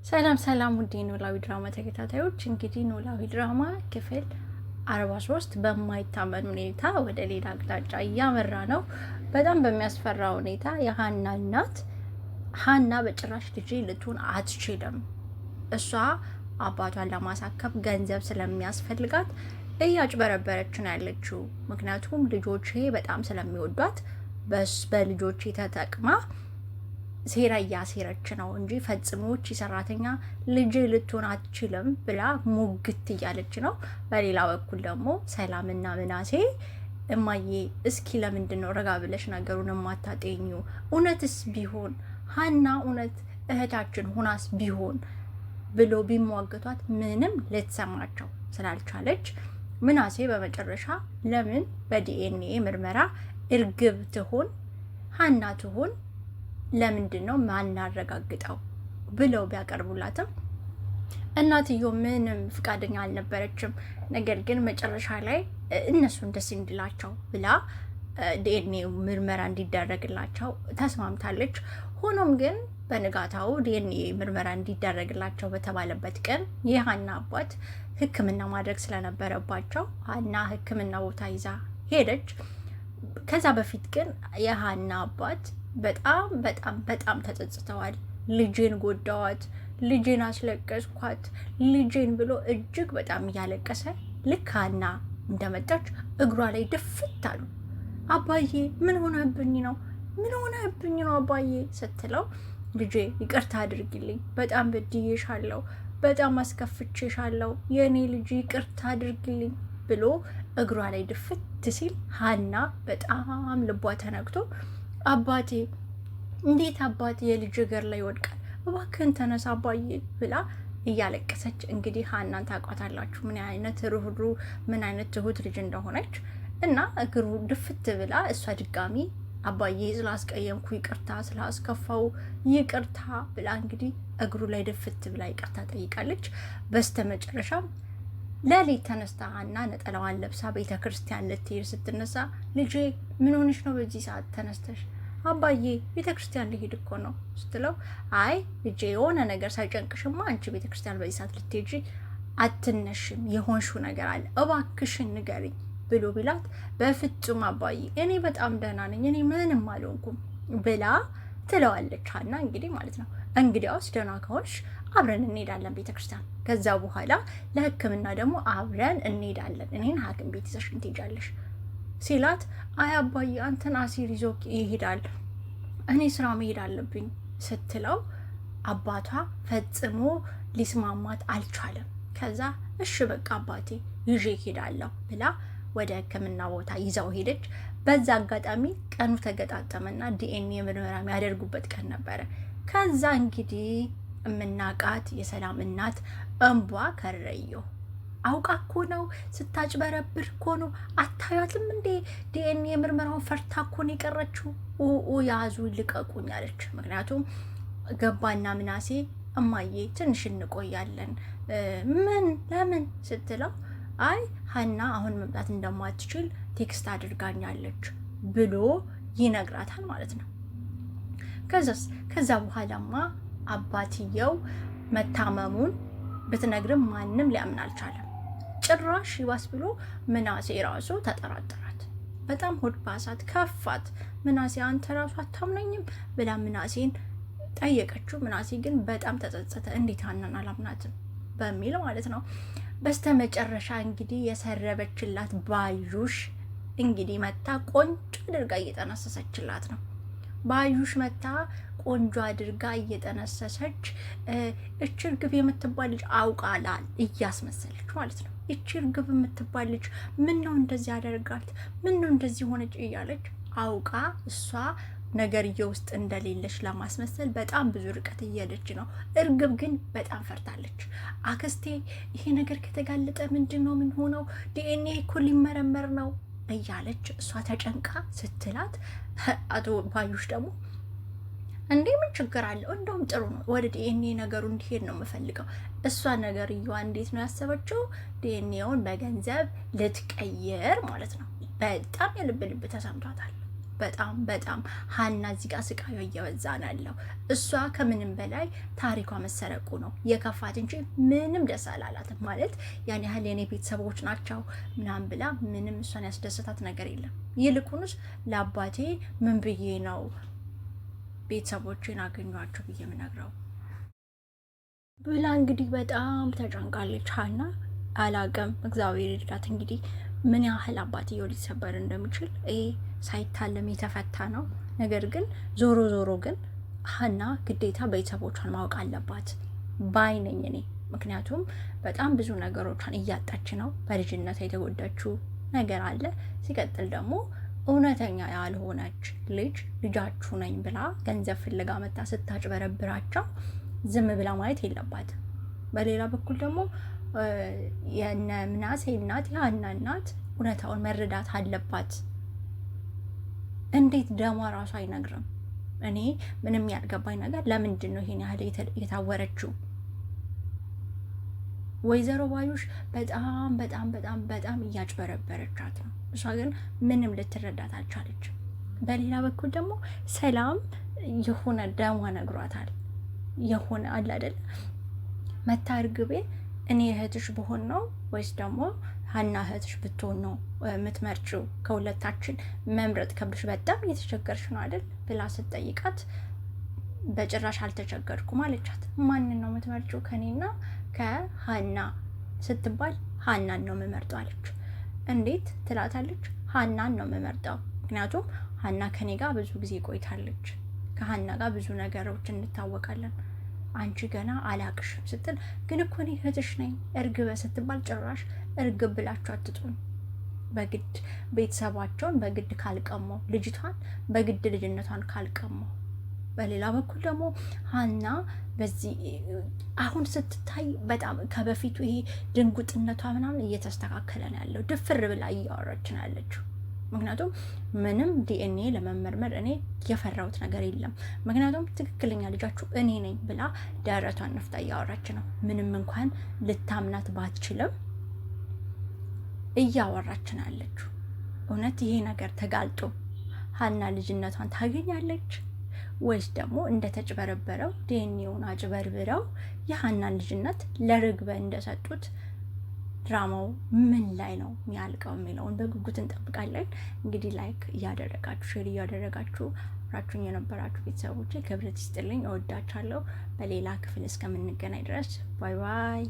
ሰላም ሰላም ውድ ኖላዊ ድራማ ተከታታዮች፣ እንግዲህ ኖላዊ ድራማ ክፍል 43 በማይታመን ሁኔታ ወደ ሌላ አቅጣጫ እያመራ ነው። በጣም በሚያስፈራ ሁኔታ የሀና እናት ሀና በጭራሽ ልጅ ልትሆን አትችልም፣ እሷ አባቷን ለማሳከም ገንዘብ ስለሚያስፈልጋት እያጭበረበረች ነው ያለችው። ምክንያቱም ልጆቼ በጣም ስለሚወዷት በልጆቼ ተጠቅማ ሴራ እያሴረች ነው እንጂ ፈጽሞች ሰራተኛ ልጅ ልትሆን አትችልም ብላ ሙግት እያለች ነው። በሌላ በኩል ደግሞ ሰላምና ምናሴ እማዬ እስኪ ለምንድን ነው ረጋ ብለሽ ነገሩን የማታጤኙ? እውነትስ ቢሆን ሀና እውነት እህታችን ሁናስ ቢሆን ብሎ ቢሟገቷት ምንም ልትሰማቸው ስላልቻለች ምናሴ በመጨረሻ ለምን በዲኤንኤ ምርመራ እርግብ ትሆን ሀና ትሆን ለምንድን ነው ማናረጋግጠው ብለው ቢያቀርቡላትም እናትዮ ምንም ፍቃደኛ አልነበረችም። ነገር ግን መጨረሻ ላይ እነሱን ደስ እንዲላቸው ብላ ዲኤንኤ ምርመራ እንዲደረግላቸው ተስማምታለች። ሆኖም ግን በንጋታው ዲኤንኤ ምርመራ እንዲደረግላቸው በተባለበት ቀን የሀና አባት ሕክምና ማድረግ ስለነበረባቸው ሀና ሕክምና ቦታ ይዛ ሄደች። ከዛ በፊት ግን የሀና አባት በጣም በጣም በጣም ተጸጽተዋል። ልጄን ጎዳዋት፣ ልጄን አስለቀስኳት፣ ልጄን ብሎ እጅግ በጣም እያለቀሰ ልክ ሀና እንደመጣች እግሯ ላይ ድፍት አሉ። አባዬ ምን ሆነብኝ ነው? ምን ሆነብኝ ነው አባዬ ስትለው ልጄ ይቅርታ አድርግልኝ፣ በጣም በድዬሻለሁ፣ በጣም አስከፍቼሻለሁ፣ የእኔ ልጅ ይቅርታ አድርግልኝ ብሎ እግሯ ላይ ድፍት ሲል ሀና በጣም ልቧ ተነክቶ አባቴ እንዴት አባቴ የልጅ እግር ላይ ይወድቃል? እባክህን ተነሳ አባዬ ብላ እያለቀሰች እንግዲህ ሀናን ታውቋታላችሁ ምን አይነት ሩህሩህ ምን አይነት ትሁት ልጅ እንደሆነች እና እግሩ ድፍት ብላ እሷ ድጋሚ አባዬ ስላስቀየምኩ ይቅርታ፣ ስላስከፋው ይቅርታ ብላ እንግዲህ እግሩ ላይ ድፍት ብላ ይቅርታ ጠይቃለች። በስተመጨረሻም ሌሊት ተነስታ ሀና ነጠላዋን ለብሳ ቤተ ክርስቲያን ልትሄድ ስትነሳ ልጄ ምን ሆነሽ ነው በዚህ ሰዓት ተነስተሽ? አባዬ ቤተ ክርስቲያን ሊሄድ እኮ ነው ስትለው አይ ልጄ የሆነ ነገር ሳይጨንቅሽማ አንቺ ቤተ ክርስቲያን በዚህ ሰዓት ልትሄጂ አትነሽም፣ የሆንሽው ነገር አለ እባክሽን ንገሪኝ ብሎ ቢላት በፍጹም አባዬ እኔ በጣም ደህና ነኝ፣ እኔ ምንም አልሆንኩም ብላ ትለዋለች ሀና እንግዲህ ማለት ነው። እንግዲያውስ ደህና ከሆንሽ አብረን እንሄዳለን ቤተ ክርስቲያን፣ ከዛ በኋላ ለሕክምና ደግሞ አብረን እንሄዳለን፣ እኔን ሐኪም ቤት ይዘሽኝ ትሄጃለሽ ሲላት አይ አባዬ አንተን አሲር ይዞ ይሄዳል፣ እኔ ስራ መሄድ አለብኝ ስትለው አባቷ ፈጽሞ ሊስማማት አልቻለም። ከዛ እሺ በቃ አባቴ ይዤ እሄዳለሁ ብላ ወደ ሕክምና ቦታ ይዛው ሄደች። በዛ አጋጣሚ ቀኑ ተገጣጠመና ዲኤንኤ ምርመራ የሚያደርጉበት ቀን ነበረ። ከዛ እንግዲህ የምናቃት የሰላም እናት እንቧ ከረየው አውቃ እኮ ነው ስታጭበረብር እኮ ነው፣ አታያትም እንዴ ዲኤንኤ ምርመራውን ፈርታ እኮ ነው የቀረችው፣ ያዙ ልቀቁኝ አለች። ምክንያቱም ገባና ምናሴ እማዬ ትንሽ እንቆያለን ምን ለምን ስትለው አይ ሀና አሁን መምጣት እንደማትችል ቴክስት አድርጋኛለች ብሎ ይነግራታል ማለት ነው። ከዛ በኋላማ አባትየው መታመሙን ብትነግርም ማንም ሊያምን አልቻለም። ጭራሽ ይባስ ብሎ ምናሴ ራሱ ተጠራጠራት። በጣም ሆድ ባሳት፣ ከፋት። ምናሴ አንተ ራሱ አታምነኝም ብላ ምናሴን ጠየቀችው። ምናሴ ግን በጣም ተጸጸተ። እንዴት ሀናን አላምናትም በሚል ማለት ነው። በስተመጨረሻ እንግዲህ የሰረበችላት ባዩሽ እንግዲህ መታ ቆንጆ አድርጋ እየጠነሰሰችላት ነው። ባዩሽ መታ ቆንጆ አድርጋ እየጠነሰሰች እቺ እርግብ የምትባል ልጅ አውቃላል እያስመሰለች ማለት ነው። እቺ እርግብ የምትባል ልጅ ምን ነው እንደዚህ ያደርጋት፣ ምን ነው እንደዚህ ሆነች እያለች አውቃ እሷ ነገርዬ ውስጥ እንደሌለች ለማስመሰል በጣም ብዙ ርቀት እየሄደች ነው። እርግብ ግን በጣም ፈርታለች። አክስቴ ይሄ ነገር ከተጋለጠ ምንድን ነው ምን ሆነው? ዲኤንኤ እኮ ሊመረመር ነው እያለች እሷ ተጨንቃ ስትላት አቶ ባዩሽ ደግሞ እንዴ ምን ችግር አለው? እንደውም ጥሩ ነው፣ ወደ ዲኤንኤ ነገሩ እንዲሄድ ነው የምፈልገው። እሷ ነገርየዋ እንዴት ነው ያሰበችው? ዲኤንኤውን በገንዘብ ልትቀይር ማለት ነው። በጣም የልብ ልብ ተሰምቷታል። በጣም በጣም ሀና እዚህ ጋር ስቃዩ እየበዛ ነው ያለው። እሷ ከምንም በላይ ታሪኳ መሰረቁ ነው የከፋት እንጂ ምንም ደስ አላላትም። ማለት ያን ያህል የኔ ቤተሰቦች ናቸው ምናምን ብላ ምንም እሷን ያስደሰታት ነገር የለም። ይልቁንስ ለአባቴ ምን ብዬ ነው ቤተሰቦችን አገኟቸው ብዬ የምነግረው ብላ እንግዲህ በጣም ተጨንቃለች ሀና። አላቅም እግዚአብሔር ይርዳት። እንግዲህ ምን ያህል አባትየው ሊሰበር እንደሚችል ሳይታለም የተፈታ ነው። ነገር ግን ዞሮ ዞሮ ግን ሀና ግዴታ ቤተሰቦቿን ማወቅ አለባት ባይ ነኝ እኔ። ምክንያቱም በጣም ብዙ ነገሮቿን እያጣች ነው። በልጅነት የተጎዳችው ነገር አለ። ሲቀጥል ደግሞ እውነተኛ ያልሆነች ልጃችሁ ነኝ ብላ ገንዘብ ፍለጋ መጣ ስታጭበረብራቸው ዝም ብላ ማየት የለባት። በሌላ በኩል ደግሞ የነ ምናሴ እናት የሀና እናት እውነታውን መረዳት አለባት። እንዴት ደሟ ራሱ አይነግርም? እኔ ምንም ያልገባኝ ነገር ለምንድን ነው ይሄን ያህል የታወረችው? ወይዘሮ ባዩሽ በጣም በጣም በጣም በጣም እያጭበረበረቻት ነው። እሷ ግን ምንም ልትረዳት አልቻለች። በሌላ በኩል ደግሞ ሰላም የሆነ ደሟ ነግሯታል። የሆነ አለ አይደል መታ እርግቤ እኔ እህትሽ ብሆን ነው ወይስ ደግሞ ሀና እህትሽ ብትሆን ነው የምትመርጪው? ከሁለታችን መምረጥ ከብድሽ በጣም እየተቸገርሽ ነው አይደል ብላ ስትጠይቃት በጭራሽ አልተቸገርኩም አለቻት። ማንን ነው የምትመርጪው ከኔና ከሀና ስትባል ሀናን ነው የምመርጠው አለች። እንዴት ትላታለች? ሀናን ነው የምመርጠው ምክንያቱም ሀና ከኔ ጋር ብዙ ጊዜ ቆይታለች። ከሀና ጋር ብዙ ነገሮች እንታወቃለን። አንቺ ገና አላቅሽም ስትል ግን እኮ እኔ እህትሽ ነኝ እርግበ ስትባል ጭራሽ እርግብ ብላችሁ አትጥሩኝ። በግድ ቤተሰባቸውን በግድ ካልቀመው ልጅቷን በግድ ልጅነቷን ካልቀመው። በሌላ በኩል ደግሞ ሀና በዚህ አሁን ስትታይ በጣም ከበፊቱ ይሄ ድንጉጥነቷ ምናምን እየተስተካከለ ነው ያለው። ድፍር ብላ እያወራች ነው ያለችው። ምክንያቱም ምንም ዲኤንኤ ለመመርመር እኔ የፈራሁት ነገር የለም። ምክንያቱም ትክክለኛ ልጃችሁ እኔ ነኝ ብላ ደረቷን ነፍታ እያወራች ነው። ምንም እንኳን ልታምናት ባትችልም እያወራች ነው ያለችው። እውነት ይሄ ነገር ተጋልጦ ሀና ልጅነቷን ታገኛለች ወይስ ደግሞ እንደተጭበረበረው ዲኤንኤውን አጭበርብረው የሀናን ልጅነት ለርግበ እንደሰጡት ድራማው ምን ላይ ነው የሚያልቀው የሚለውን በጉጉት እንጠብቃለን። እንግዲህ ላይክ እያደረጋችሁ ሼር እያደረጋችሁ አብራችሁኝ የነበራችሁ ቤተሰቦቼ ክብረት ይስጥልኝ። እወዳችኋለሁ። በሌላ ክፍል እስከምንገናኝ ድረስ ባይ ባይ።